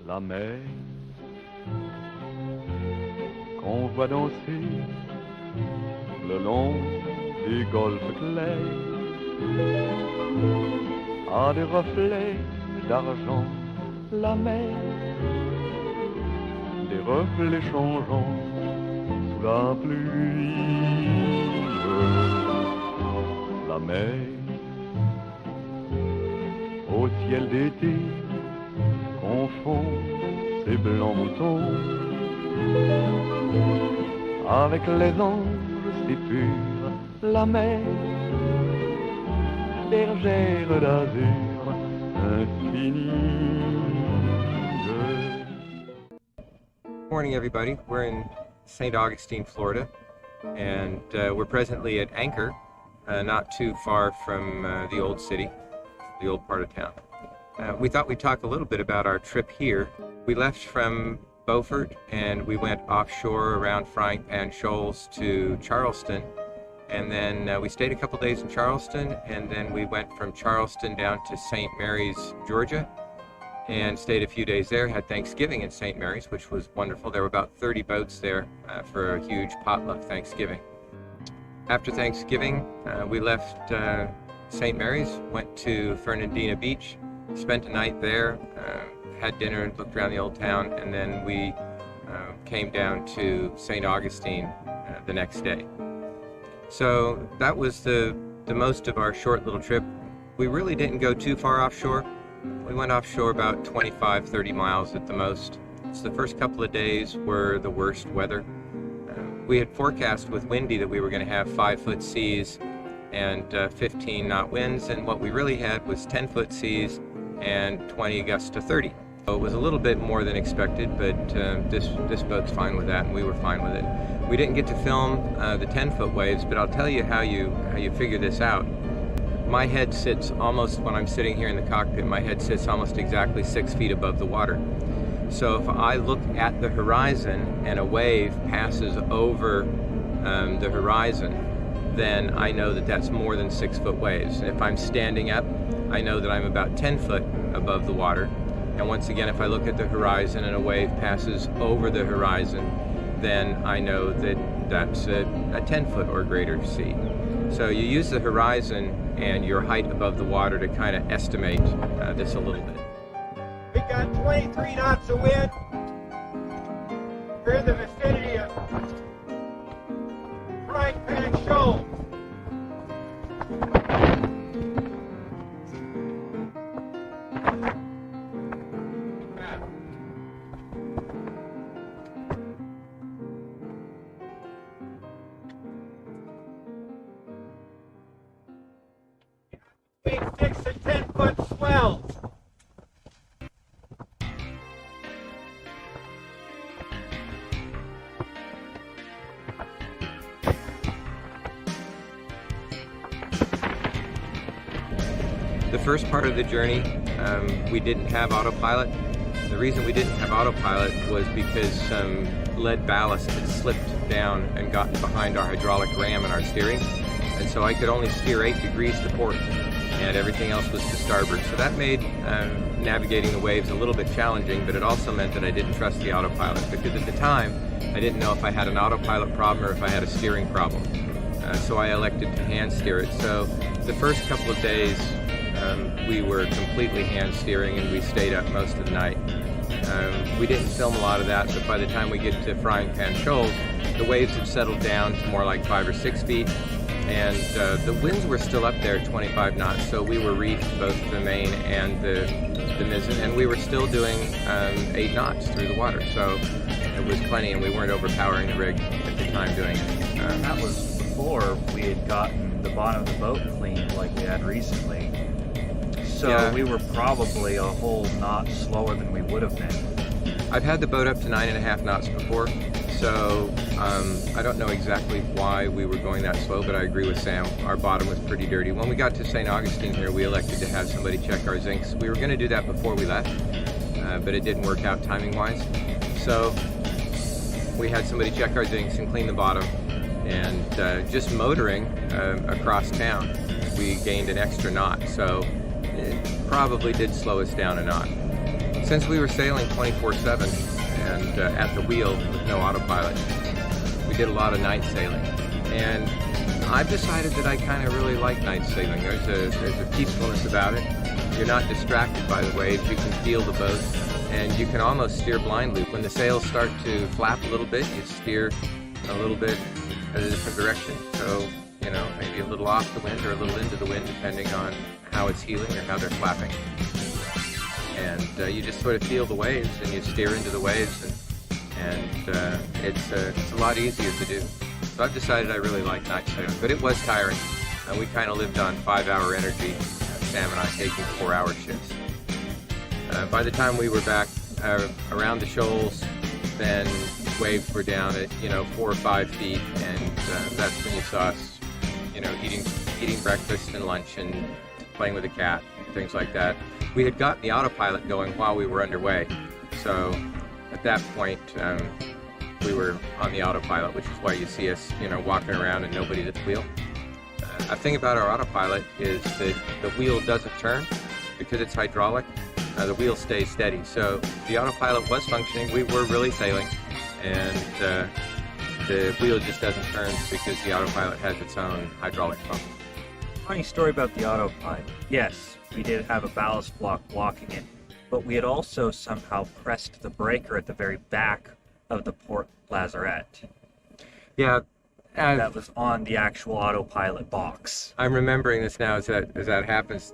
La mer qu'on voit danser le long des golfes clairs a des reflets d'argent. La mer, des reflets changeants sous la pluie. La mer, au ciel d'été, confond ses blancs moutons avec les anges si purs. La mer, bergère d'azur infinie. Morning, everybody. We're in St. Augustine, Florida, and we're presently at anchor, not too far from the old city, the old part of town. We thought we'd talk a little bit about our trip here. We left from Beaufort and we went offshore around Frying Pan Shoals to Charleston, and then we stayed a couple days in Charleston, and then we went from Charleston down to St. Mary's, Georgia, and stayed a few days there, had Thanksgiving in St. Mary's, which was wonderful. There were about 30 boats there for a huge potluck Thanksgiving. After Thanksgiving, we left St. Mary's, went to Fernandina Beach, spent a night there, had dinner, looked around the old town, and then we came down to St. Augustine the next day. So that was the most of our short little trip. We really didn't go too far offshore. We went offshore about 25-30 miles at the most. So the first couple of days were the worst weather. We had forecast with windy that we were going to have 5-foot seas and 15 knot winds, and what we really had was 10-foot seas and 20 gusts to 30. So it was a little bit more than expected, but this boat's fine with that, and we were fine with it. We didn't get to film the 10-foot waves, but I'll tell you how you figure this out. My head sits almost, when I'm sitting here in the cockpit, my head sits almost exactly 6 feet above the water. So if I look at the horizon and a wave passes over the horizon, then I know that that's more than 6-foot waves. And if I'm standing up, I know that I'm about 10 foot above the water. And once again, if I look at the horizon and a wave passes over the horizon, then I know that that's a 10-foot or greater sea. So you use the horizon and your height above the water to kind of estimate this a little bit. We got 23 knots of wind. We're in the vicinity of Frying Pan Shoals. Between 6 and 10-foot swells. The first part of the journey, we didn't have autopilot. The reason we didn't have autopilot was because some lead ballast had slipped down and gotten behind our hydraulic ram and our steering. And so I could only steer 8 degrees to port, and everything else was to starboard. So that made navigating the waves a little bit challenging, but it also meant that I didn't trust the autopilot, because at the time, I didn't know if I had an autopilot problem or if I had a steering problem. So I elected to hand steer it. So the first couple of days, we were completely hand steering, and we stayed up most of the night. We didn't film a lot of that, but by the time we get to Frying Pan Shoals, the waves had settled down to more like 5 or 6 feet, and the winds were still up there at 25 knots, so we were reefed both the main and the mizzen, and we were still doing 8 knots through the water, so it was plenty, and we weren't overpowering the rig at the time doing it. That was before we had gotten the bottom of the boat cleaned like we had recently. So yeah, we were probably a whole knot slower than we would have been. I've had the boat up to 9.5 knots before, so I don't know exactly why we were going that slow, but I agree with Sam. Our bottom was pretty dirty. When we got to St. Augustine here, we elected to have somebody check our zincs. We were going to do that before we left, but it didn't work out timing-wise. So we had somebody check our zincs and clean the bottom, and just motoring across town, we gained an extra knot. So it probably did slow us down a knot. Since we were sailing 24/7 and at the wheel with no autopilot, we did a lot of night sailing. And I've decided that I kind of really like night sailing. There's a peacefulness about it. You're not distracted by the waves. You can feel the boat, and you can almost steer blindly. When the sails start to flap a little bit, you steer a little bit in a different direction. So, you know, maybe a little off the wind or a little into the wind, depending on how it's heeling or how they're flapping. And you just sort of feel the waves, and you steer into the waves, and it's a lot easier to do. So I've decided I really like night sailing, but it was tiring. We kind of lived on 5-hour energy, Sam and I taking 4-hour shifts. By the time we were back around the shoals, then waves were down at 4 or 5 feet, and that's when you saw us, eating breakfast and lunch and playing with the cat, things like that. We had gotten the autopilot going while we were underway, so at that point we were on the autopilot, which is why you see us, walking around and nobody's at the wheel. A thing about our autopilot is that the wheel doesn't turn because it's hydraulic. The wheel stays steady. So the autopilot was functioning. We were really sailing, and the wheel just doesn't turn because the autopilot has its own hydraulic pump. Funny story about the autopilot. Yes, we did have a ballast block blocking it, but we had also somehow pressed the breaker at the very back of the port lazarette. Yeah. That was on the actual autopilot box. I'm remembering this now as that happens.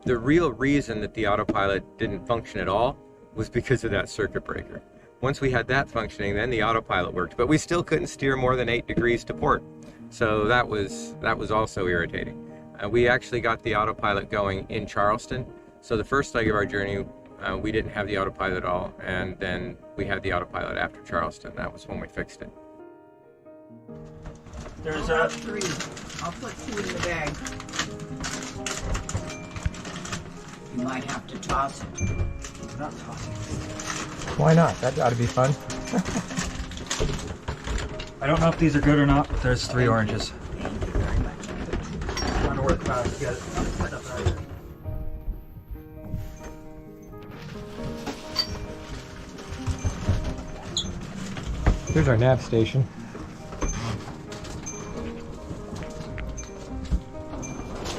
The real reason that the autopilot didn't function at all was because of that circuit breaker. Once we had that functioning, then the autopilot worked, but we still couldn't steer more than 8 degrees to port. So that was also irritating. We actually got the autopilot going in Charleston. So the first leg of our journey, we didn't have the autopilot at all, and then we had the autopilot after Charleston. That was when we fixed it. There's I'll have 3. I'll put 2 in the bag. You might have to toss it. not tossing. Why not? That ought to be fun. I don't know if these are good or not, but there's 3 oranges. Thank you very much. I'm gonna work fast to get stuff out of here. Here's our nav station.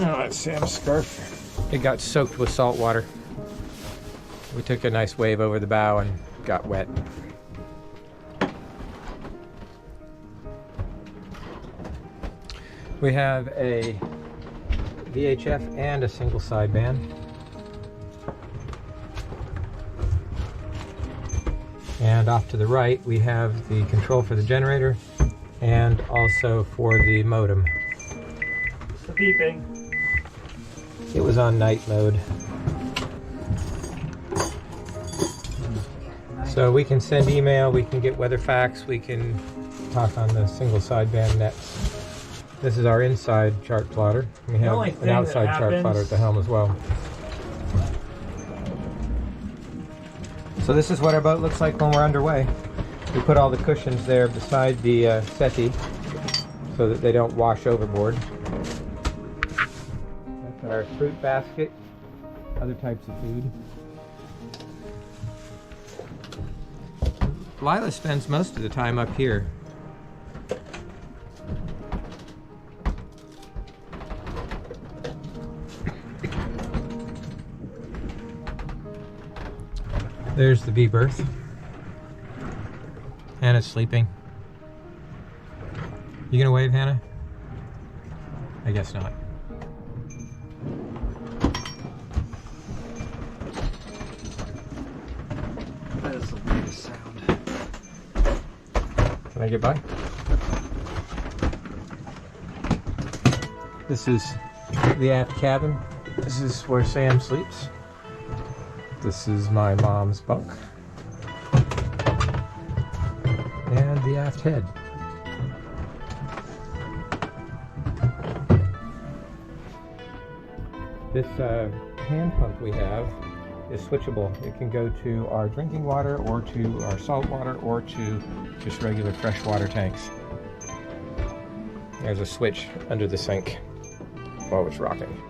Oh, that's Sam's scarf. It got soaked with salt water. We took a nice wave over the bow and got wet. We have a VHF and a single sideband. And off to the right, we have the control for the generator and also for the modem. The beeping. It was on night mode. So we can send email, we can get weather facts, we can talk on the single sideband nets. This is our inside chart plotter. We have an outside chart plotter at the helm as well. So this is what our boat looks like when we're underway. We put all the cushions there beside the settee so that they don't wash overboard. That's our fruit basket, other types of food. Lila spends most of the time up here. There's the bee berth. Hannah's sleeping. You gonna wave, Hannah? I guess not. That is the weirdest sound. Can I get by? This is the aft cabin. This is where Sam sleeps. This is my mom's bunk. And the aft head. This hand pump we have is switchable. It can go to our drinking water or to our salt water or to just regular freshwater tanks. There's a switch under the sink while it's rocking.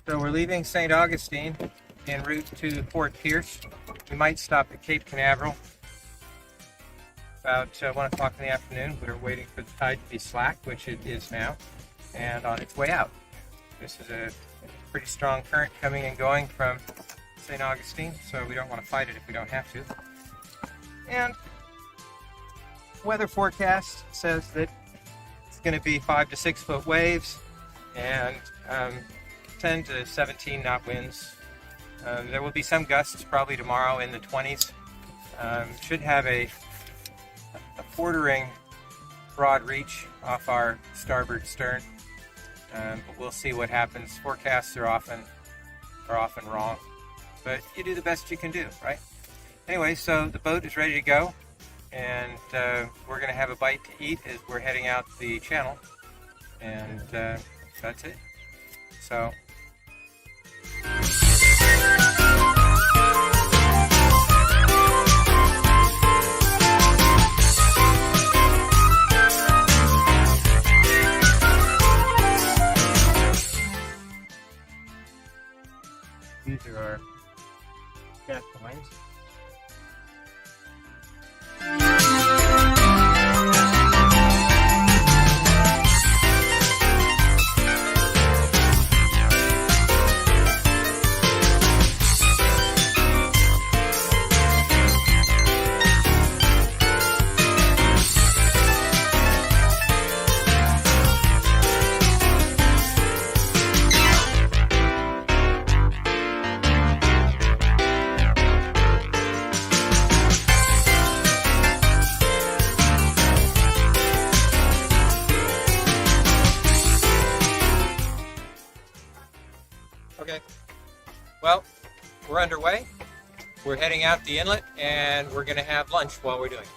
So we're leaving St. Augustine en route to Fort Pierce. We might stop at Cape Canaveral about 1 o'clock in the afternoon. We're waiting for the tide to be slack, which it is now, and on its way out. This is a pretty strong current coming and going from St. Augustine, so we don't want to fight it if we don't have to. And weather forecast says that it's going to be 5 to 6 foot waves and 10 to 17 knot winds. There will be some gusts probably tomorrow in the 20s. Should have a quartering broad reach off our starboard stern, but we'll see what happens. Forecasts are often wrong, but you do the best you can do, right? Anyway, so the boat is ready to go, and we're going to have a bite to eat as we're heading out the channel, and that's it. So. These are our gas lines. Okay, well, we're underway. We're heading out the inlet, and we're going to have lunch while we're doing it.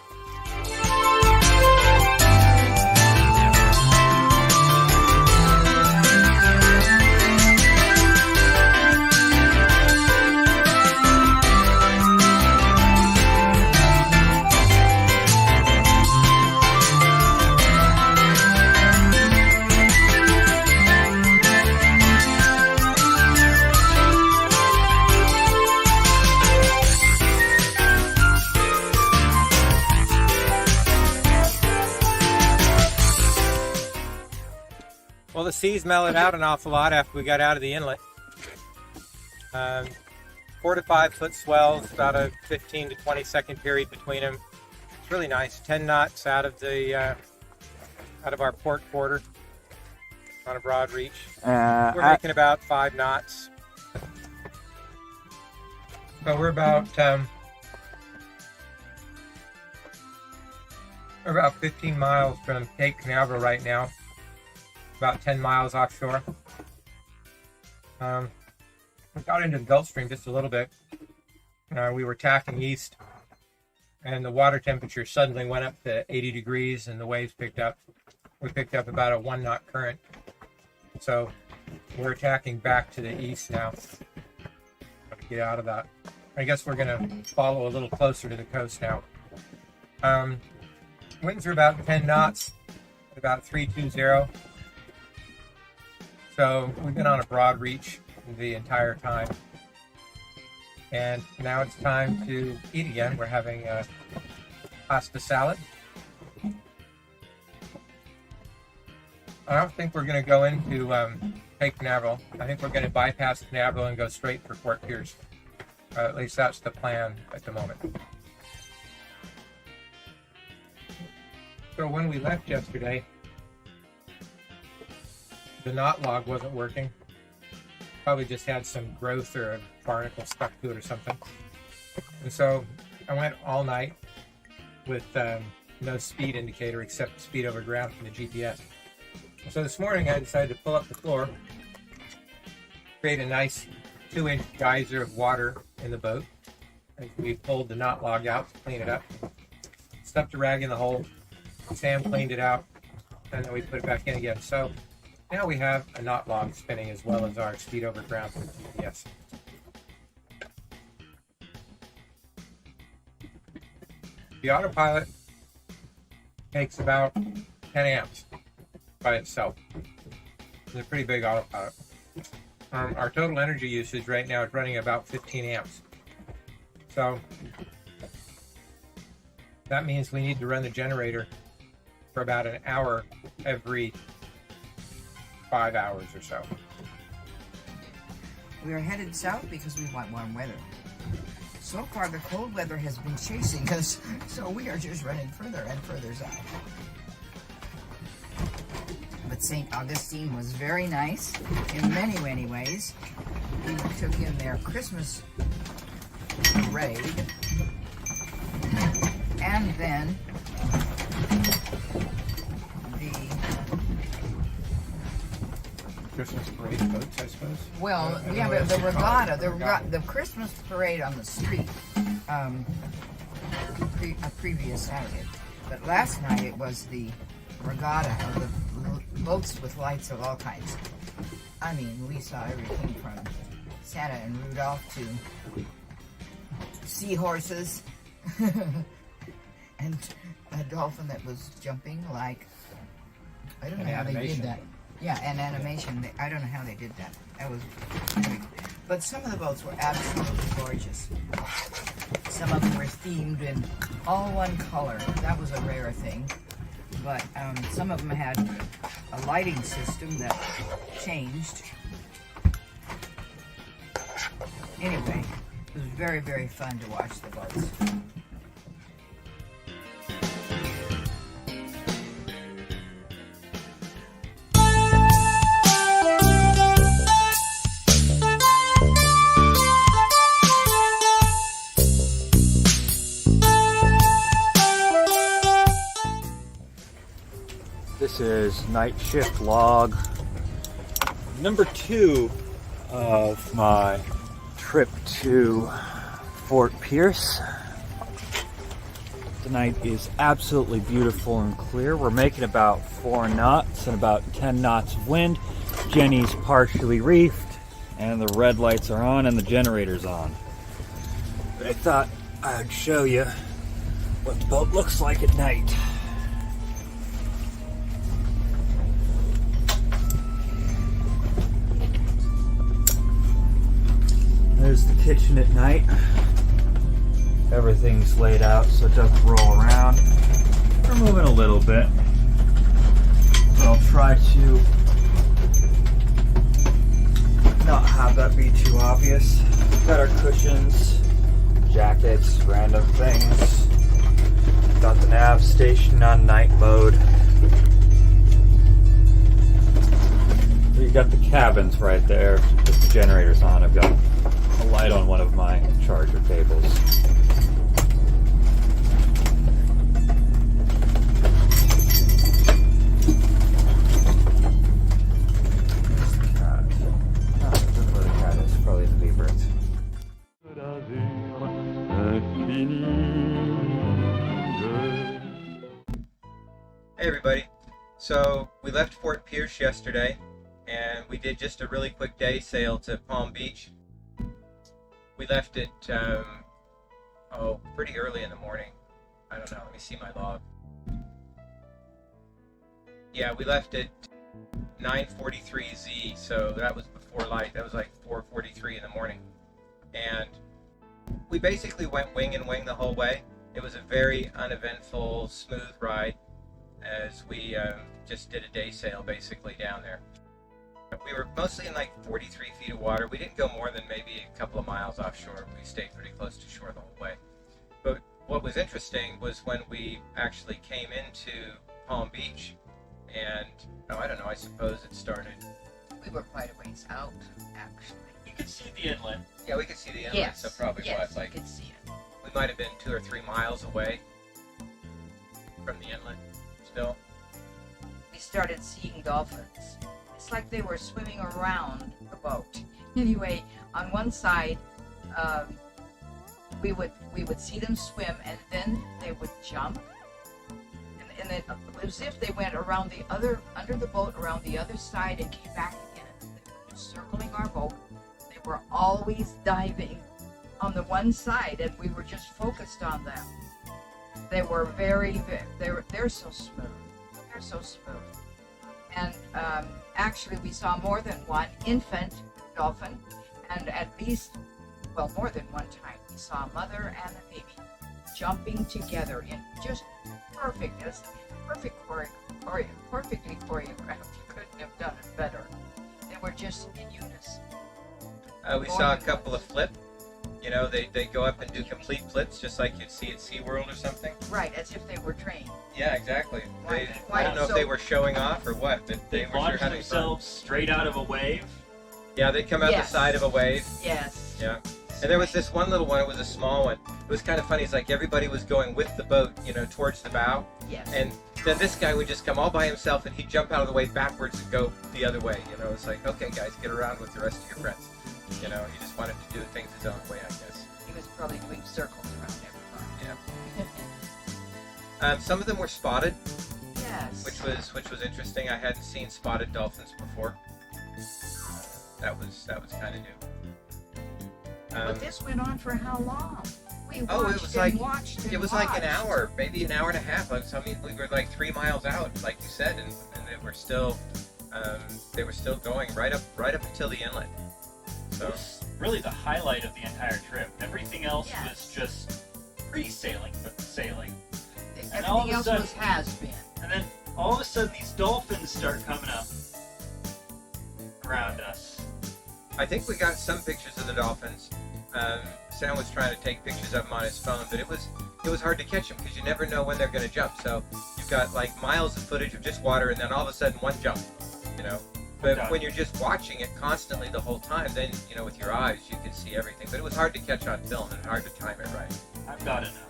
Well, the seas mellowed out an awful lot after we got out of the inlet. 4 to 5 foot swells, about a 15 to 20 second period between them. It's really nice. 10 knots out of our port quarter on a broad reach. We're making about 5 knots. So we're about 15 miles from Cape Canaveral right now. About 10 miles offshore. We got into the Gulf Stream just a little bit. We were tacking east, and the water temperature suddenly went up to 80 degrees, and the waves picked up. We picked up about a 1 knot current. So we're tacking back to the east now to get out of that. I guess we're going to follow a little closer to the coast now. Winds are about 10 knots, about 320. So we've been on a broad reach the entire time. And now it's time to eat again. We're having a pasta salad. I don't think we're going to go into Cape Canaveral. I think we're going to bypass Canaveral and go straight for Fort Pierce. At least that's the plan at the moment. So when we left yesterday, the knot log wasn't working. Probably just had some growth or a barnacle stuck to it or something. And so I went all night with no speed indicator except speed over ground from the GPS. So this morning I decided to pull up the floor, create a nice 2-inch geyser of water in the boat. And we pulled the knot log out to clean it up. Stuffed a rag in the hole. Sam cleaned it out, and then we put it back in again. So now we have a knot log spinning as well as our speed over ground from the GPS. The Autopilot takes about 10 amps. by itself. It's a pretty big autopilot. Our total energy usage right now is running about 15 amps. So that means we need to run the generator for about an hour every 5 hours or so. We are headed south because we want warm weather. So far, the cold weather has been chasing us, so we are just running further and further south. But St. Augustine was very nice in many, many ways. We took in their Christmas parade, and then the Christmas parade boats, I suppose. Well, yeah, but the regatta, the Christmas parade on the street, a previous Saturday. But last night it was the regatta of the boats with lights of all kinds. I mean, we saw everything from Santa and Rudolph to seahorses and a dolphin that was jumping like, I don't know how they did that. Yeah, and animation. I don't know how they did that. That was great. But some of the boats were absolutely gorgeous. Some of them were themed in all one color. That was a rare thing. But some of them had a lighting system that changed. Anyway, it was very, very fun to watch the boats. This is night shift log number 2 of my trip to Fort Pierce. The night is absolutely beautiful and clear. We're making about 4 knots and about 10 knots of wind. Jenny's partially reefed and the red lights are on and the generator's on. But I thought I'd show you what the boat looks like at night. There's the kitchen at night. Everything's laid out so it doesn't roll around. We're moving a little bit, but I'll try to not have that be too obvious. Got our cushions, jackets, random things. Got the nav station on night mode. We've got the cabins right there. The generator's on. I've got a light on one of my charger cables. There's the cat. Oh, I don't know where the cat is. Probably the beavers. Hey everybody. So we left Fort Pierce yesterday and we did just a really quick day sail to Palm Beach. We left it pretty early in the morning. I don't know, let me see my log. Yeah, we left at 9:43 Z, so that was before light. That was like 4:43 in the morning. And we basically went wing and wing the whole way. It was a very uneventful, smooth ride as we just did a day sail basically down there. We were mostly in like 43 feet of water. We didn't go more than maybe a couple of miles offshore. We stayed pretty close to shore the whole way. But what was interesting was when we actually came into Palm Beach, and I don't know, I suppose it started. We were quite a ways out, actually. You can see the inlet. Yeah, we could see the inlet, Yes, so probably yes, like you could see it. we might have been 2 or 3 miles away from the inlet still. We started seeing dolphins. It's like they were swimming around the boat. Anyway, on one side, we would see them swim, and then they would jump, and it was as if they went around under the boat, around the other side, and came back again. They were just circling our boat. They were always diving on the one side, and we were just focused on them. They were they're so smooth. They're so smooth. And actually, we saw more than one infant dolphin, and at least, well, more than one time, we saw a mother and a baby jumping together in just perfectness, perfectly choreographed. You couldn't have done it better. They were just in unison. We saw a couple of flip. You know, they go up and do complete flips, just like you'd see at SeaWorld or something. Right, as if they were trained. Yeah, exactly. Right. I don't know if they were showing off or what, but they were sure launched having fun. themselves straight out of a wave. Yeah, they'd come out Yes. the side of a wave. Yes. Yeah. And there was this one little one, it was a small one. It was kind of funny, it's like everybody was going with the boat, you know, towards the bow. Yes. And then this guy would just come all by himself and he'd jump out of the wave backwards and go the other way. You know, it's like, okay guys, get around with the rest of your friends. You know, he just wanted to do things his own way, I guess. He was probably doing circles around everybody. Yeah. Some of them were spotted, Yes. which was interesting. I hadn't seen spotted dolphins before. That was kind of new. But this went on for how long? We watched Oh, it was like watched it was like an hour, maybe an hour and a half. I mean, we were like 3 miles out, like you said, and they were still going right up until the inlet. It So was really the highlight of the entire trip. Everything else Yes. was just pre-sailing, but sailing. Everything all of a else sudden- was has been. And then all of a sudden, these dolphins start coming up around us. I think we got some pictures of the dolphins. Sam was trying to take pictures of them on his phone, but it was hard to catch them because you never know when they're going to jump. So you've got like miles of footage of just water, and then all of a sudden one jump. You know. But Got it. when you're just watching it constantly the whole time, then you know with your eyes you can see everything. But it was hard to catch on film and hard to time it right. I've got enough.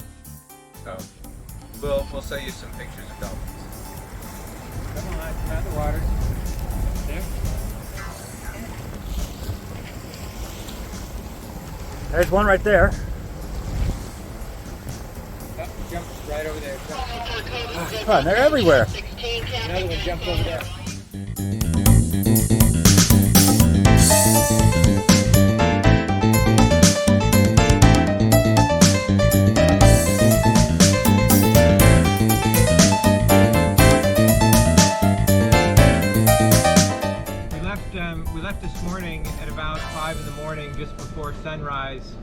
So we'll show you some pictures of dolphins. Come on, come out of the water. There. There's one right there. Oh, jump right over there. Jump. Oh, they're everywhere. Another one jumped over there. We left this morning at about 5 in the morning, just before sunrise,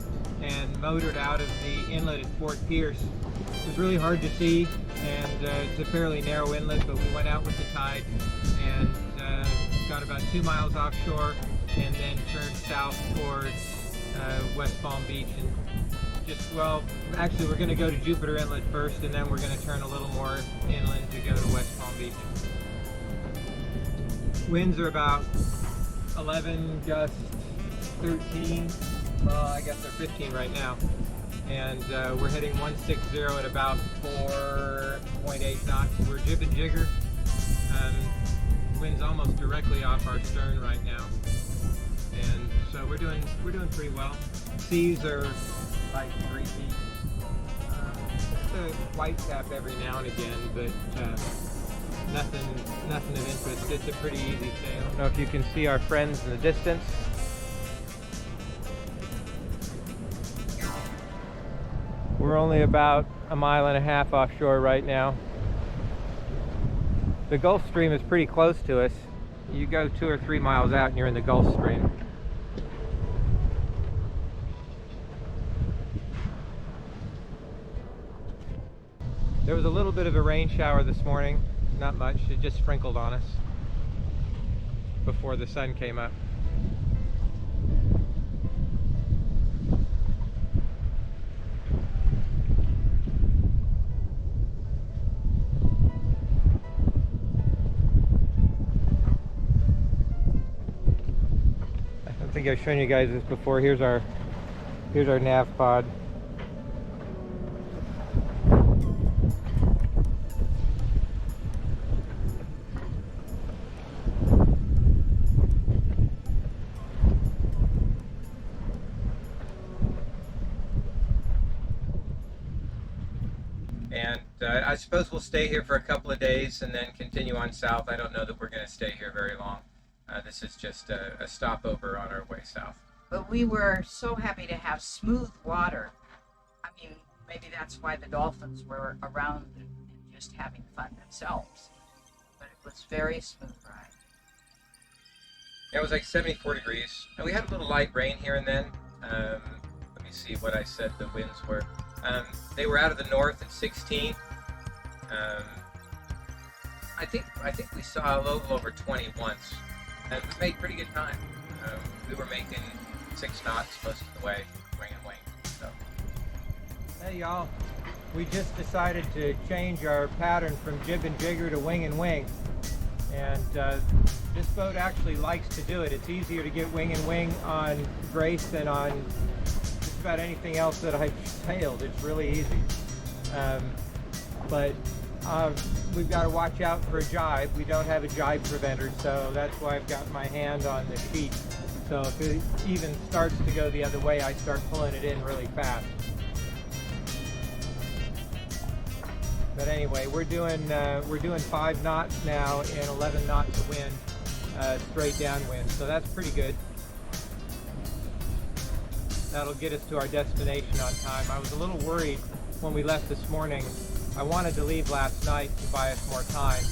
and motored out of the inlet at Fort Pierce. It was really hard to see, and it's a fairly narrow inlet, but we went out with the tide and got about 2 miles offshore, and then turned south towards West Palm Beach. And actually we're going to go to Jupiter Inlet first, and then we're going to turn a little more inland to go to West Palm Beach. Winds are about 11, gust 13, well I guess they're 15 right now, and we're heading 160 at about 4.8 knots. We're jib and jigger, wind's almost directly off our stern right now, and so we're doing pretty well. Seas are like 3 feet. It's a white cap every now and again, but nothing of interest. It's a pretty easy sail. I don't know if you can see our friends in the distance. We're only about 1.5 miles offshore right now. The Gulf Stream is pretty close to us. You go 2 or 3 miles out and you're in the Gulf Stream. There was a little bit of a rain shower this morning. Not much, it just sprinkled on us before the sun came up. I don't think I've shown you guys this before. Here's our nav pod. And I suppose we'll stay here for a couple of days and then continue on south. I don't know that we're going to stay here very long. This is just a stopover on our way south. But we were so happy to have smooth water. I mean, maybe that's why the dolphins were around and just having fun themselves. But It was very smooth ride. It was like 74 degrees, and we had a little light rain here and then. Let me see what I said the winds were. They were out of the north at 16. I think we saw a little over 20 once, and we made pretty good time. We were making 6 knots most of the way, wing and wing. So. Hey y'all, we just decided to change our pattern from jib and jigger to wing and wing. And this boat actually likes to do it. It's easier to get wing and wing on Grace than on just about anything else that I've sailed. It's really easy. But we've got to watch out for a jibe. We don't have a jibe preventer, so that's why I've got my hand on the sheet. So if it even starts to go the other way, I start pulling it in really fast. But anyway, we're doing 5 knots now and 11 knots of wind, straight downwind. So that's pretty good. That'll get us to our destination on time. I was a little worried when we left this morning. I wanted to leave last night to buy us more time.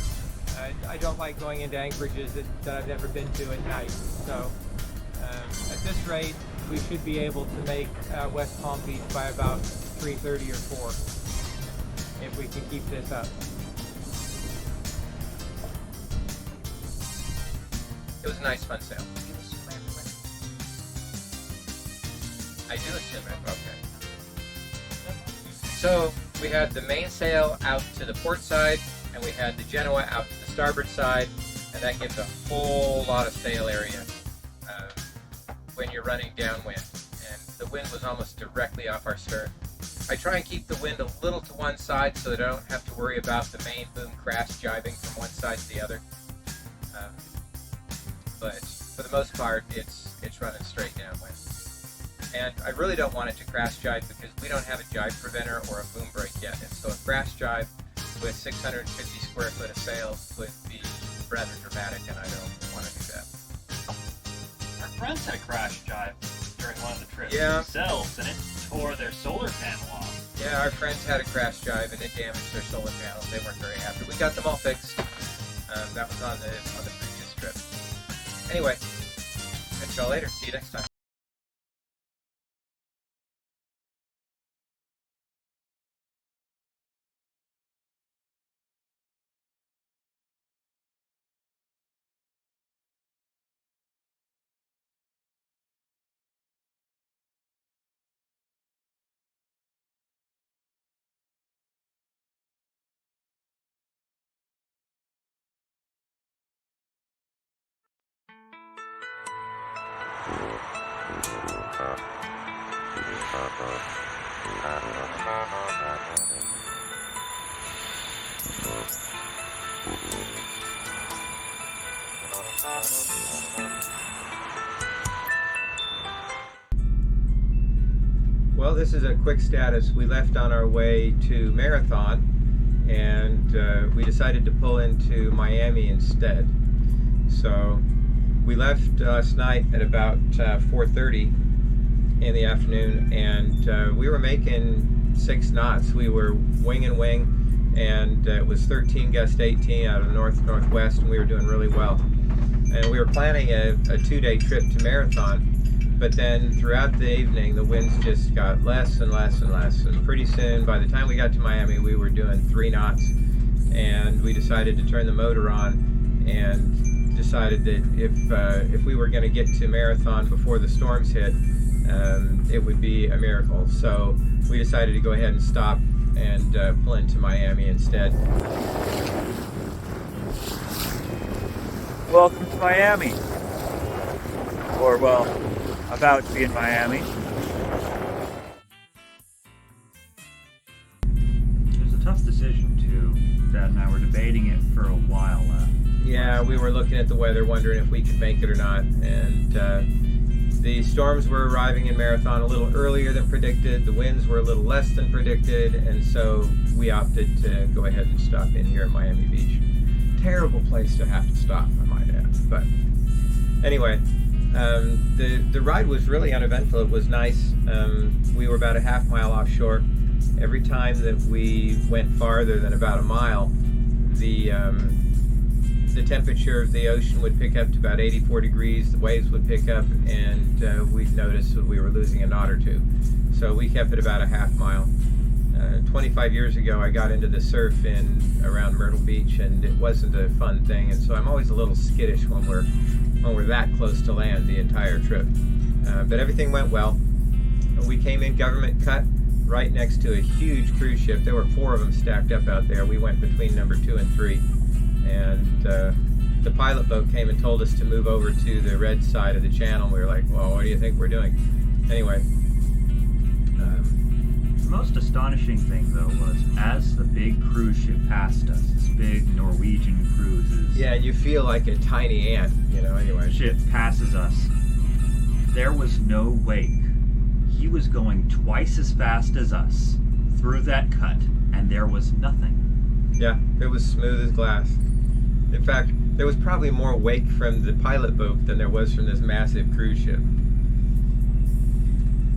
I don't like going into anchorages that I've never been to at night. So at this rate, we should be able to make West Palm Beach by about 3:30 or 4 if we can keep this up. It was a nice fun sail. I do assume it, okay. So we had the mainsail out to the port side, and we had the Genoa out to the starboard side, and that gives a whole lot of sail area when you're running downwind. And the wind was almost directly off our stern. I try and keep the wind a little to one side so that I don't have to worry about the main boom crash jibing from one side to the other. But for the most part, it's running straight downwind. And I really don't want it to crash jibe because we don't have a jibe preventer or a boom brake yet. And so a crash jibe with 650 square foot of sail would be rather dramatic, and I don't want to do that. Our friends had a crash jibe during one of the trips themselves, and it tore their solar panel off. Yeah, our friends had a crash jibe and it damaged their solar panels. They weren't very happy. We got them all fixed. That was on the previous trip. Anyway, catch y'all later. See you next time. Well, this is a quick status. We left on our way to Marathon, and we decided to pull into Miami instead. So we left last night at about 4:30 in the afternoon, and we were making 6 knots. We were wing and wing, and it was 13 gust 18 out of the north-northwest, and we were doing really well. And we were planning a 2-day trip to Marathon, but then throughout the evening the winds just got less and less and less, and pretty soon, by the time we got to Miami, we were doing 3 knots, and we decided to turn the motor on and decided that if we were going to get to Marathon before the storms hit, it would be a miracle. So we decided to go ahead and stop and pull into Miami instead. Welcome to Miami. Or, well, about to be in Miami. It was a tough decision, too. Dad and I were debating it for a while. Yeah, we were looking at the weather, wondering if we could make it or not. And the storms were arriving in Marathon a little earlier than predicted. The winds were a little less than predicted. And so we opted to go ahead and stop in here at Miami Beach. Terrible place to have to stop, I might add. But anyway, the ride was really uneventful. It was nice. We were about a half mile offshore. Every time that we went farther than about a mile, the the temperature of the ocean would pick up to about 84 degrees, the waves would pick up, and we'd notice that we were losing a knot or two. So we kept it about a half mile. 25 years ago, I got into the surf around Myrtle Beach, and it wasn't a fun thing, and so I'm always a little skittish when we're that close to land the entire trip. But everything went well. We came in government cut right next to a huge cruise ship. There were 4 of them stacked up out there. We went between number 2 and 3, and the pilot boat came and told us to move over to the red side of the channel. We were like, well, what do you think we're doing? Anyway. The most astonishing thing, though, was as the big cruise ship passed us, this big Norwegian cruises. Yeah, you feel like a tiny ant, you know, anyway. Ship passes us. There was no wake. He was going twice as fast as us through that cut, and there was nothing. Yeah, it was smooth as glass. In fact, there was probably more wake from the pilot boat than there was from this massive cruise ship.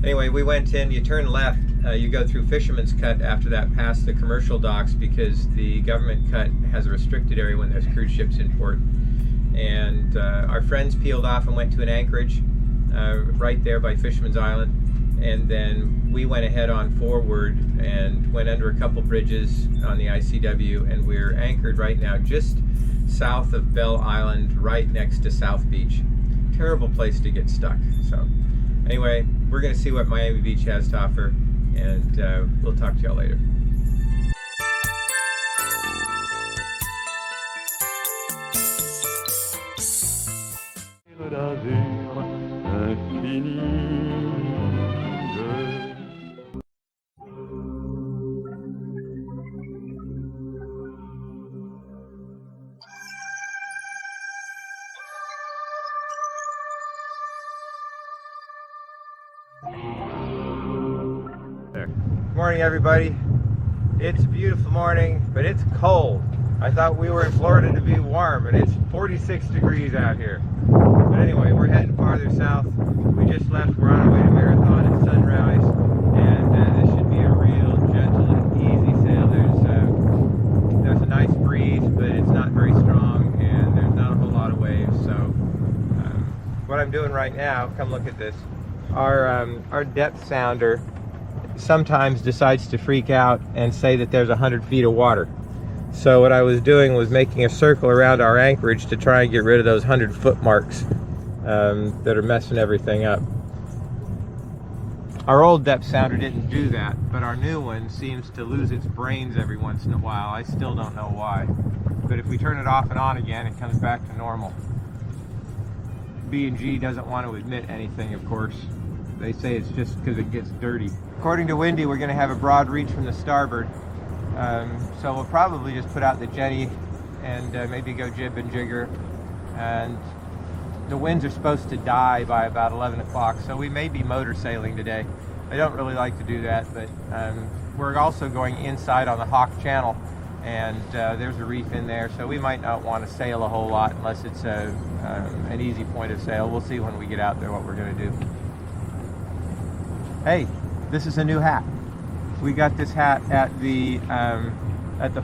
Anyway, we went in, you turn left, you go through Fisherman's Cut after that past the commercial docks, because the government cut has a restricted area when there's cruise ships in port. And our friends peeled off and went to an anchorage right there by Fisherman's Island. And then we went ahead on forward and went under a couple bridges on the ICW, and we're anchored right now just south of Bell Island, right next to South Beach. Terrible place to get stuck. So anyway, we're going to see what Miami Beach has to offer, and we'll talk to y'all later. Good morning, everybody. It's a beautiful morning, but it's cold. I thought we were in Florida to be warm, and it's 46 degrees out here. But anyway, we're heading farther south. We just left. We're on our way to Marathon at sunrise, and this should be a real gentle and easy sail. There's a nice breeze, but it's not very strong, and there's not a whole lot of waves. So what I'm doing right now, come look at this. Our depth sounder sometimes decides to freak out and say that there's 100 feet of water. So what I was doing was making a circle around our anchorage to try and get rid of those 100-foot marks that are messing everything up. Our old depth sounder didn't do that, but our new one seems to lose its brains every once in a while. I still don't know why. But if we turn it off and on again, it comes back to normal. B&G doesn't want to admit anything, of course. They say it's just because it gets dirty. According to Wendy, we're going to have a broad reach from the starboard. So we'll probably just put out the jetty and maybe go jib and jigger. And the winds are supposed to die by about 11 o'clock, so we may be motor sailing today. I don't really like to do that, but we're also going inside on the Hawk Channel, and there's a reef in there, so we might not want to sail a whole lot unless it's an easy point of sail. We'll see when we get out there what we're going to do. Hey, this is a new hat. We got this hat at the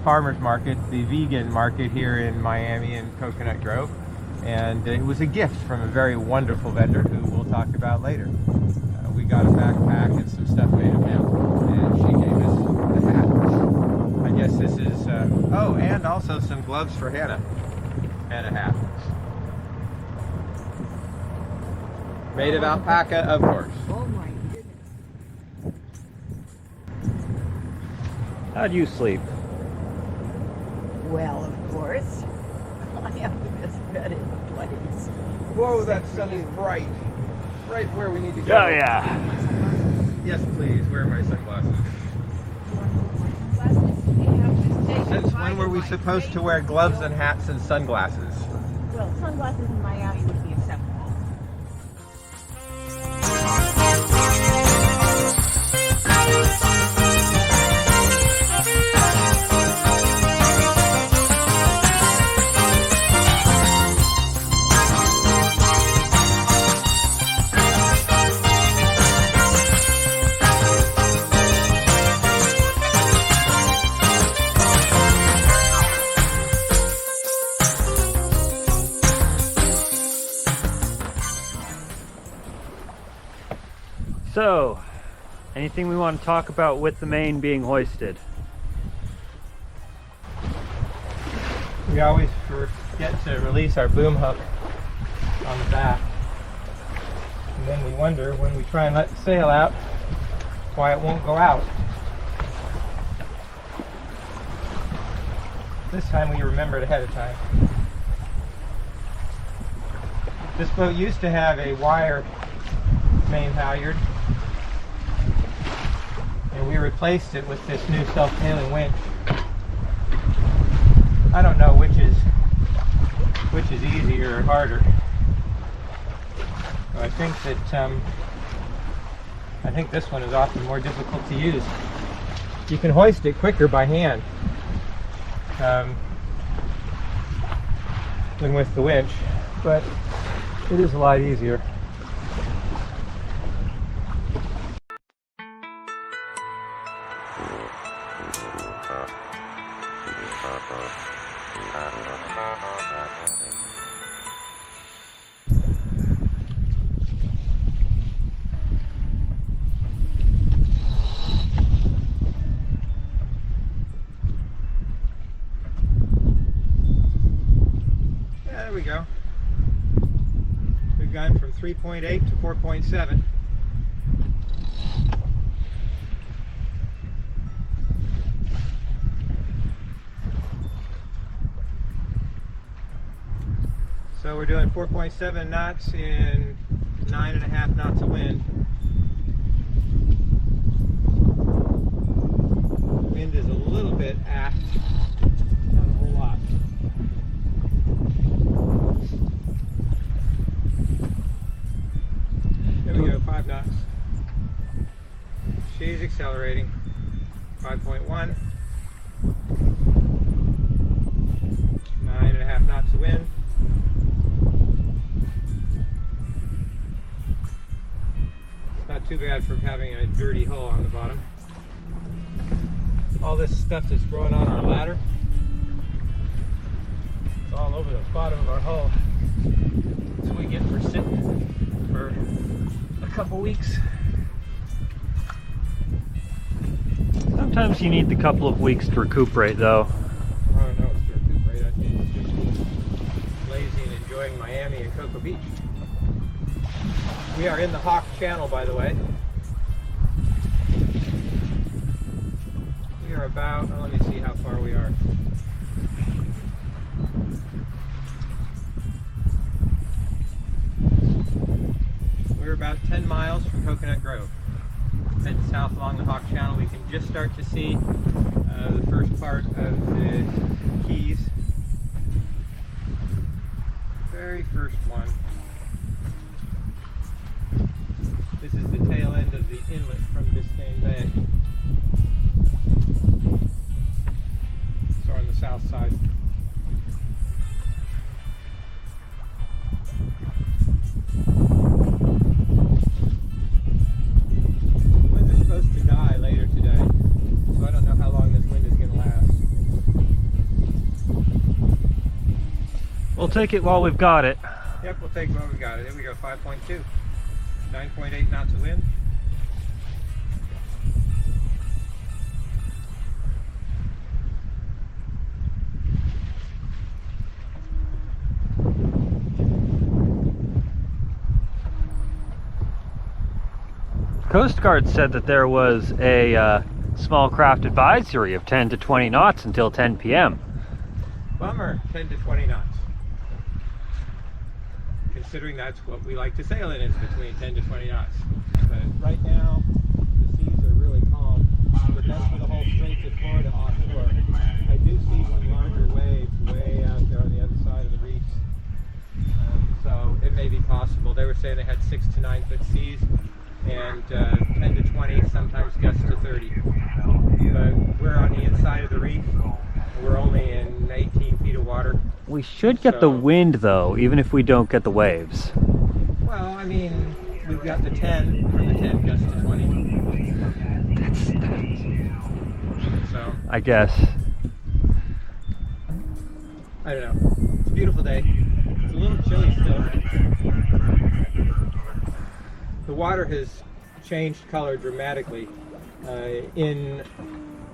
farmer's market, the vegan market here in Miami in Coconut Grove, and it was a gift from a very wonderful vendor who we'll talk about later. We got a backpack and some stuff made of hemp, and she gave us the hat. I guess this is oh, and also some gloves for Hannah and a hat made of alpaca, of course. Oh my goodness. How'd you sleep? Well, of course. I am the best bed in the place. Whoa, that sun is bright. Right where we need to go. Oh yeah. Yes, please. Where are my sunglasses? Since when were we supposed to wear gloves and hats and sunglasses? Well, sunglasses in Miami would be acceptable. So, anything we want to talk about with the main being hoisted? We always forget to release our boom hook on the back. And then we wonder when we try and let the sail out why it won't go out. This time we remembered ahead of time. This boat used to have a wire main halyard, and we replaced it with this new self-tailing winch. I don't know which is easier or harder. So I think that I think this one is often more difficult to use. You can hoist it quicker by hand than with the winch, but it is a lot easier. There we go. We've gone from 3.8 to 4.7. So we're doing 4.7 knots in 9.5 knots of wind. Wind is a little bit aft, not a whole lot. There we go, 5 knots. She's accelerating. 5.1. 9.5 knots of wind. Not too bad for having a dirty hull on the bottom. All this stuff that's growing on our ladder, it's all over the bottom of our hull. That's what we get for sitting for a couple weeks. Sometimes you need the couple of weeks to recuperate, though. I don't know it's to recuperate. I think it's just being lazy and enjoying Miami and Cocoa Beach. We are in the Hawk Channel, by the way. We are about, let me see how far we are. We're about 10 miles from Coconut Grove. Head south along the Hawk Channel. We can just start to see the first part of the Keys. Very first one. This is the tail end of the inlet from Biscayne Bay. So on the south side. Winds are supposed to die later today, so I don't know how long this wind is going to last. We'll take it while we've got it. Yep, we'll take what we got. There we go, 5.2. 9.8 knots of wind. Coast Guard said that there was a small craft advisory of 10 to 20 knots until 10 p.m. Bummer, 10 to 20 knots. Considering that's what we like to sail in, it's between 10 to 20 knots. But right now, the seas are really calm, but that's for the whole Straits of Florida offshore. I do see some larger waves way out there on the other side of the reefs. So it may be possible. They were saying they had 6 to 9 foot seas, and 10 to 20, sometimes gusts to 30. But we're on the inside of the reef. We're only in 18 feet of water. We should get the wind, though, even if we don't get the waves. Well, I mean, we've got the 10, from the 10 gusts to 20. So, I guess. I don't know. It's a beautiful day. It's a little chilly still. The water has changed color dramatically.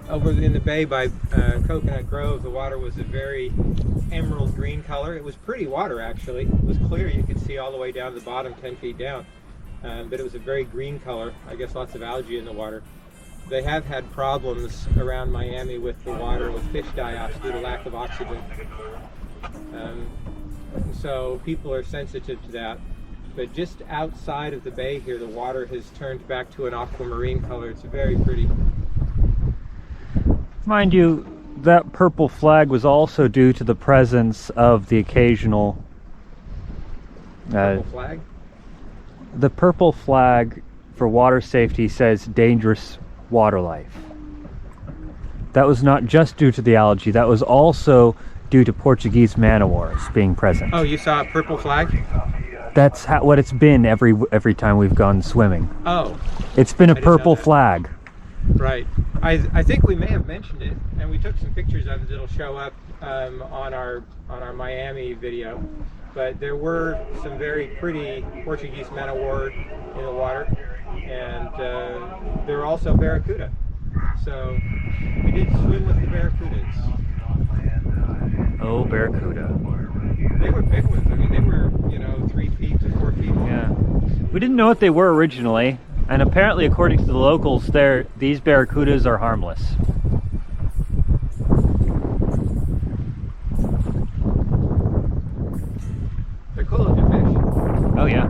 Over in the bay by Coconut Grove, the water was a very emerald green color. It was pretty water, actually. It was clear. You could see all the way down to the bottom, 10 feet down. But it was a very green color. I guess lots of algae in the water. They have had problems around Miami with the water, with fish die-offs due to lack of oxygen. So people are sensitive to that. But just outside of the bay here, the water has turned back to an aquamarine color. It's very pretty. Mind you, that purple flag was also due to the presence of the occasional... Purple flag? The purple flag for water safety says dangerous water life. That was not just due to the algae, that was also due to Portuguese man-o-wars being present. Oh, you saw a purple flag? That's what it's been every time we've gone swimming. Oh. It's been a purple flag. Right. I think we may have mentioned it, and we took some pictures of it that'll show up on our Miami video. But there were some very pretty Portuguese man-o-war in the water, and there were also barracuda. So we did swim with the barracudas. Oh, barracuda. They were big ones. I mean, they were, 3 feet to 4 feet long. Yeah. We didn't know what they were originally, and apparently, according to the locals, these barracudas are harmless. They're cool looking fish. Oh, yeah.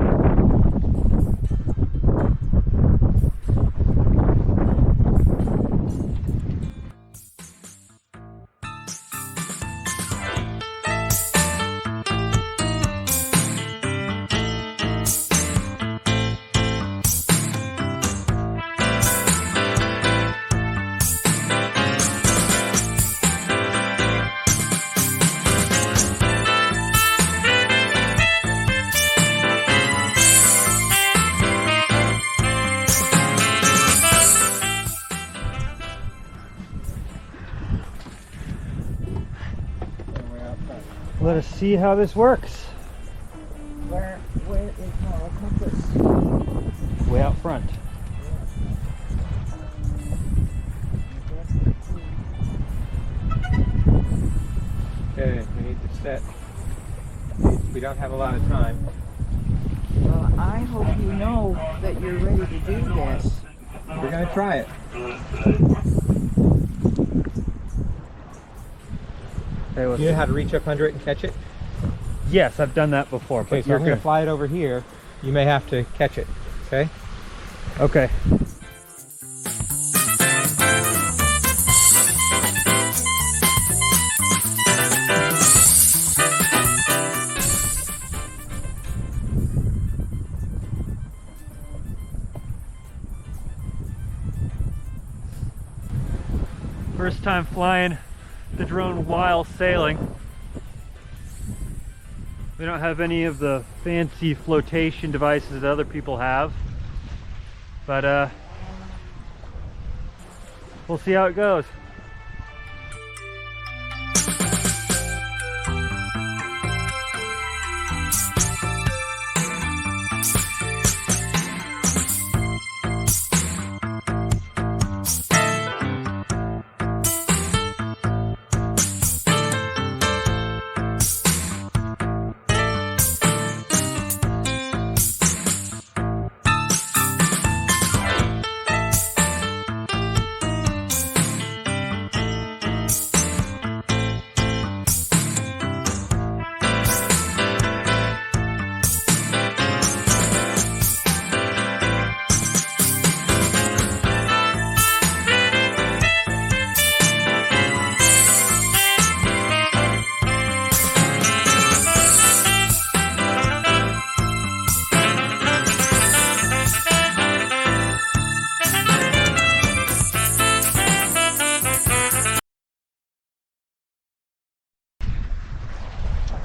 Let us see how this works. Where is moral compass? Way out front. Okay, we need to set. We don't have a lot of time. Well, I hope you know that you're ready to do this. We're going to try it. Okay, You know how to reach up under it and catch it? yes, I've done that before. Okay, But so I'm going to fly it over here. You may have to catch it, okay? Okay. First time flying the drone while sailing. We don't have any of the fancy flotation devices that other people have, but we'll see how it goes.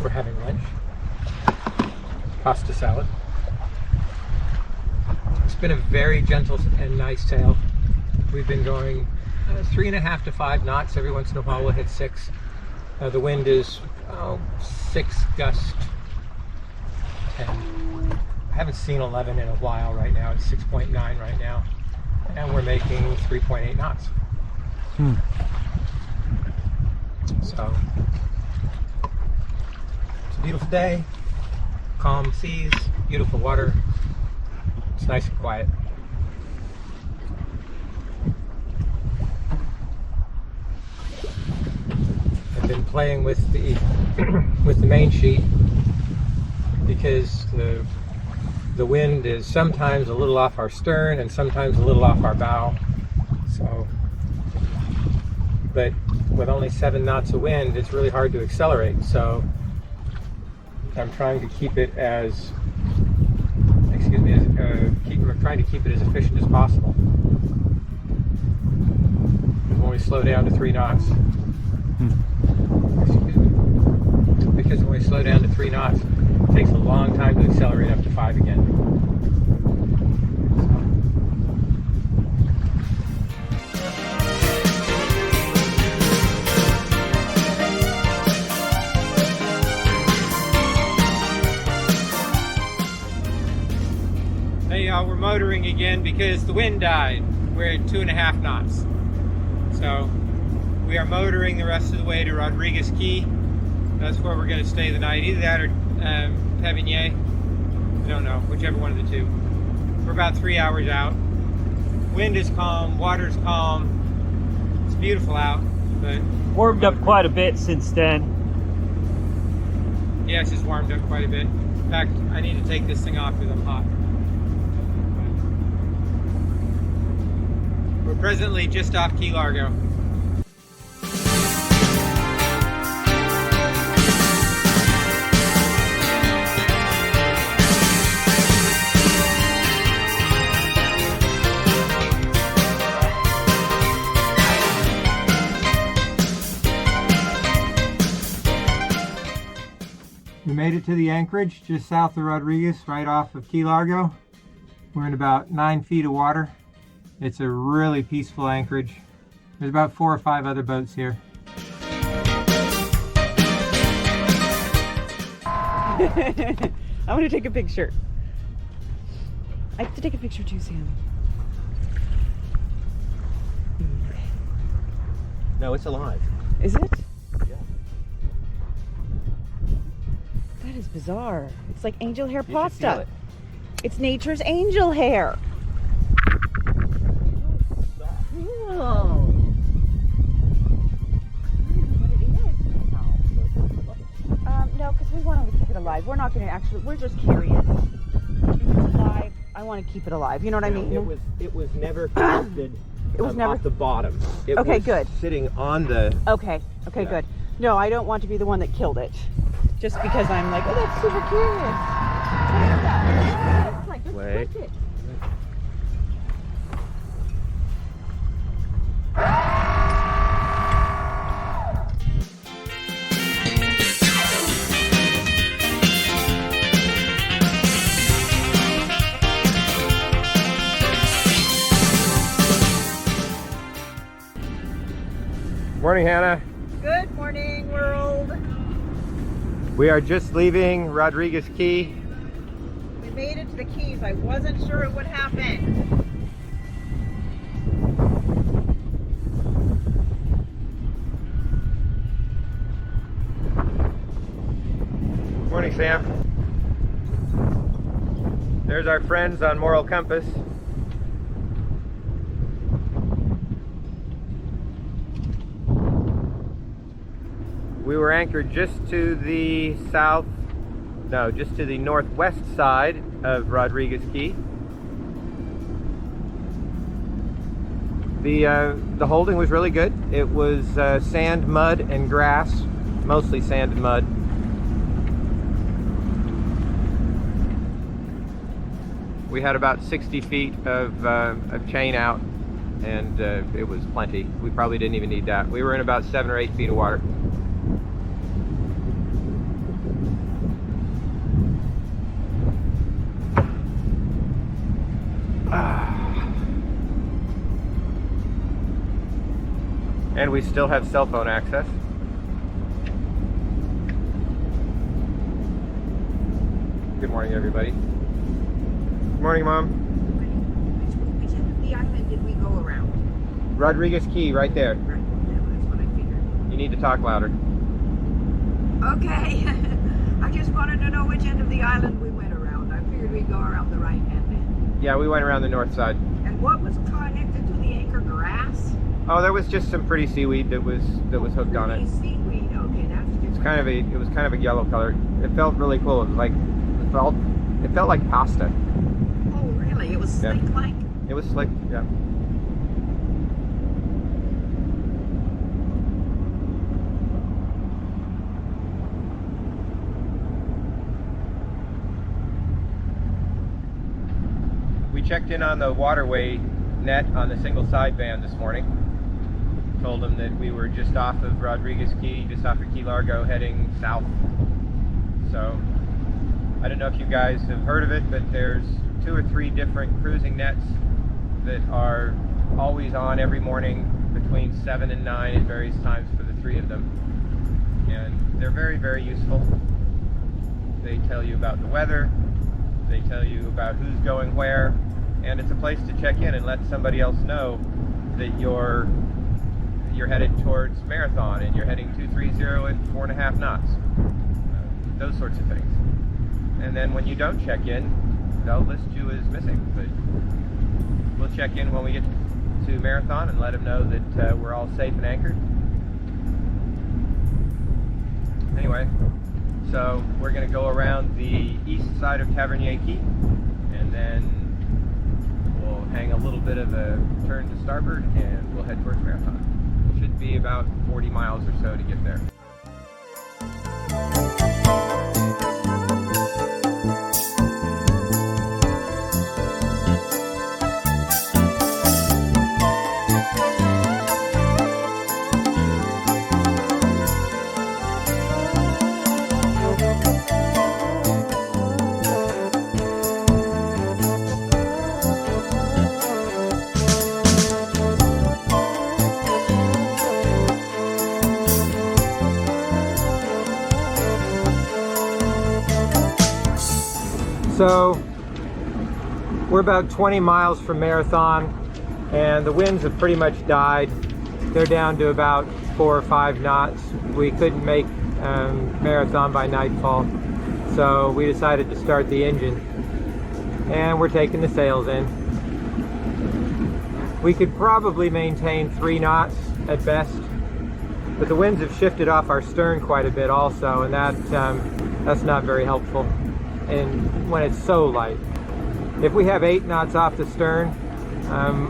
We're having lunch. Pasta salad. It's been a very gentle and nice sail. We've been going 3.5 to 5 knots. Every once in a while we'll hit 6. The wind is 6 gust 10. haven't seen 11 in a while right now. It's 6.9 right now. And we're making 3.8 knots. So, it's a beautiful day. Calm seas, beautiful water. It's nice and quiet. I've been playing with the with the main sheet because the wind is sometimes a little off our stern and sometimes a little off our bow. So, but with only 7 knots of wind, it's really hard to accelerate. So I'm trying to keep it as, trying to keep it as efficient as possible. When we slow down to 3 knots, because when we slow down to 3 knots, it takes a long time to accelerate up to 5 again. Hey y'all, we're motoring again because the wind died. We're at 2.5 knots. So we are motoring the rest of the way to Rodriguez Key. That's where we're going to stay the night. Either that or Pevigny. I don't know, whichever one of the two. We're about 3 hours out. Wind is calm, water's calm. It's beautiful out, but Warmed up quite a bit since then. yes, it's warmed up quite a bit. In fact, I need to take this thing off because I'm hot. We're presently just off Key Largo. We made it to the anchorage just south of Rodriguez, right off of Key Largo. We're in about 9 feet of water. It's a really peaceful anchorage. There's about 4 or 5 other boats here. I want to take a picture. I have to take a picture too, Sam. No, it's alive. Is it? Yeah. That is bizarre. It's like angel hair You should feel pasta. it. It's nature's angel hair. Cool. I don't know what it is now. No, because we want to keep it alive. We're not going to actually, we're just curious. If it's alive, I want to keep it alive. You know what I mean? It was never connected. It was never off the bottom. It Okay, was good. sitting on the. Okay, Yeah. good. No, I don't want to be the one that killed it. Just because I'm like, oh, that's super curious. What is that? It's like, let's Wait. touch it. Morning, Hannah. Good morning, world. We are just leaving Rodriguez Key. We made it to the Keys. I wasn't sure it would happen. Morning, Sam. There's our friends on Moral Compass. We were anchored just to the just to the northwest side of Rodriguez Key. The holding was really good. It was sand, mud, and grass, mostly sand and mud. We had about 60 feet of chain out, and it was plenty. We probably didn't even need that. We were in about 7 or 8 feet of water. And we still have cell phone access. Good morning, everybody. Good morning, Mom. Which end of the island did we go around? Rodriguez Key, right there. Right, that's what I figured. You need to talk louder. Okay. I just wanted to know which end of the island we went around. I figured we'd go around the right end then. Yeah, we went around the north side. And what was connected to the anchor? Grass? Oh, there was just some pretty seaweed that was hooked on it. Pretty seaweed. Okay, that's different. It was kind of a yellow color. It felt really cool. It was like it felt like pasta. Oh, really? It was snake-like? It was slick, yeah. We checked in on the waterway net on the single sideband this morning. Told them that we were just off of Rodriguez Key, just off of Key Largo, heading south. So, I don't know if you guys have heard of it, but there's 2 or 3 different cruising nets that are always on every morning between 7 and 9 at various times for the 3 of them. And they're very, very useful. They tell you about the weather, they tell you about who's going where, and it's a place to check in and let somebody else know that you're headed towards Marathon and you're heading 230 at 4.5 knots. Those sorts of things. And then when you don't check in, they'll list you as missing. But we'll check in when we get to Marathon and let them know that we're all safe and anchored. Anyway, so we're going to go around the east side of Tavernier Key, and then we'll hang a little bit of a turn to starboard, and we'll head towards Marathon. Should be about 40 miles or so to get there. So we're about 20 miles from Marathon, and the winds have pretty much died. They're down to about 4 or 5 knots. We couldn't make Marathon by nightfall, so we decided to start the engine, and we're taking the sails in. We could probably maintain 3 knots at best, but the winds have shifted off our stern quite a bit also, and that's not very helpful. And when it's so light. If we have 8 knots off the stern,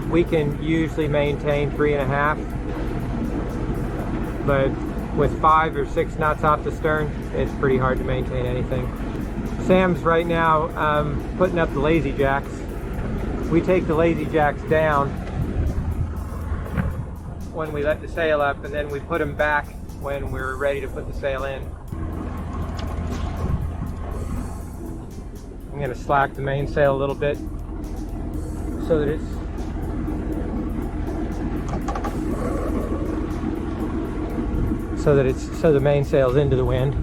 we can usually maintain 3.5. But with 5 or 6 knots off the stern, it's pretty hard to maintain anything. Sam's right now putting up the lazy jacks. We take the lazy jacks down when we let the sail up, and then we put them back when we're ready to put the sail in. I'm going to slack the mainsail a little bit so that so the mainsail's into the wind.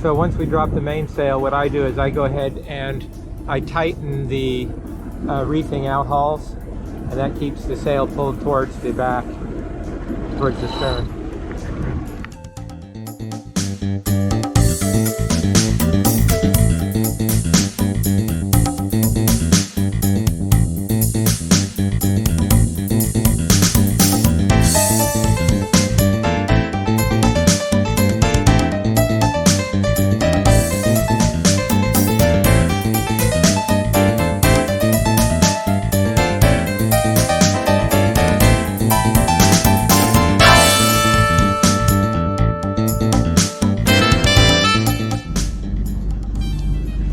So once we drop the mainsail, what I do is I go ahead and I tighten the reefing outhauls, and that keeps the sail pulled towards the back, towards the stern.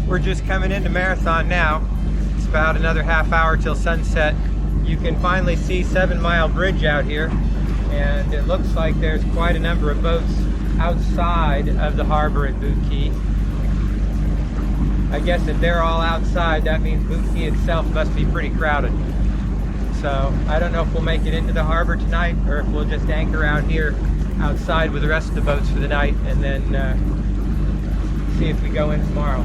We're just coming into Marathon now. It's about another half hour till sunset. You can finally see 7 Mile Bridge out here, and it looks like there's quite a number of boats outside of the harbor at Boot Key. I guess if they're all outside, that means Boot Key itself must be pretty crowded. So I don't know if we'll make it into the harbor tonight or if we'll just anchor out here outside with the rest of the boats for the night, and then see if we go in tomorrow.